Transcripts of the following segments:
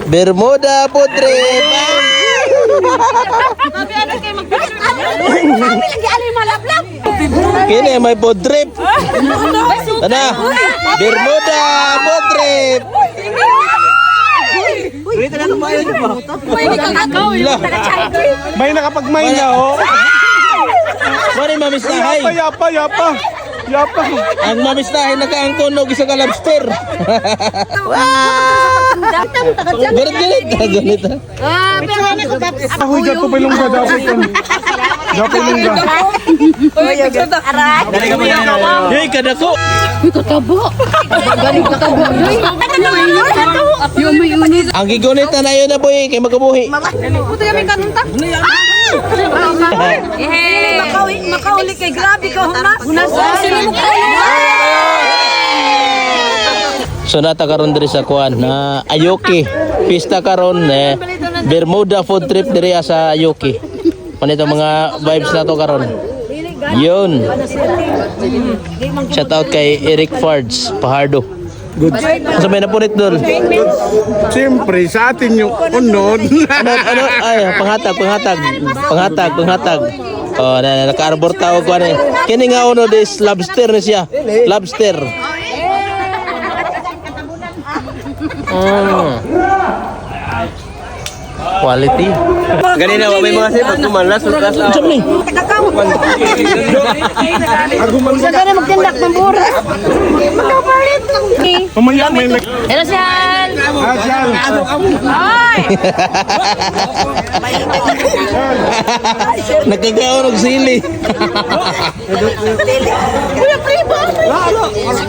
Bermuda food trip. Kini may food trip. Ana, Bermuda food trip. May nakapagmay na, oh. Mari mamistahay. Yapa. Ang mamistahay nakaangkunog isa ka lobster. Ganit. Ahoy, gato pa yung gadapit. Gato yung Hey, kadako. Ang gigunita na yun na boy, kay magabuhi. Makauli kay grabe ka humas. So nata karon diri sa kuan na Ayoki. Pista karon Bermuda food trip diri sa Ayoki. Panito mga vibes nato karon. Yun. Shout out kay Eric Fards Pahardo. Good. Asa may napunit dol? Siyempre, sa atin yung unod. Ano ay panghatag. Oh, naka-arbor tawag ko ani. Kini nga unod is lobster ni siya. Lobster. Quality. Ganina wa may mga sipag kumalas sulkas. Unsa ni? Sa kana magtindak ng buras. Makapalit. Mamaya may Hello, Sal. Asyal. Ay! Nagkagaon og sili. Kuya primo.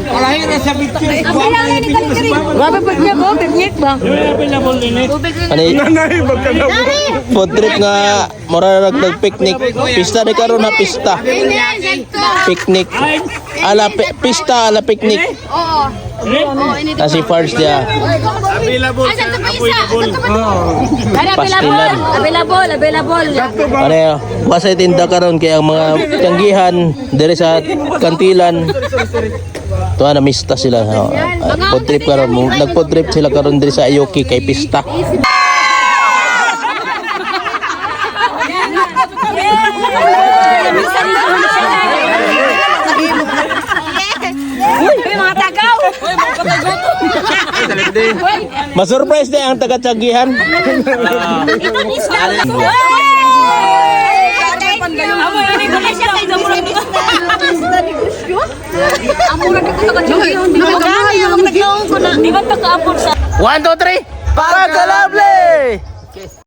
Walahin na sa bitchin. Grabe pa niya ko, picnic ba? Ani Nanay, magkanaw. food trip nga mura nag-picnic. Pista ni karon na pista. Picnic. Pista ala picnic. Oo. Nasi Fards dia. Pastilan. Available. Ano basta tinda karon kay ang mga tiyanggihan diri sa kantilan. Tuwa na mista sila. Food trip karon, nag-food trip sila karon diri sa Ayoki kay pista. Mga tagaw. Ma-surprise din ang taga-tiyanggihan. Ito ni Sal. Di ba taga-apon sa 1, 2, 3. Pagka lovely!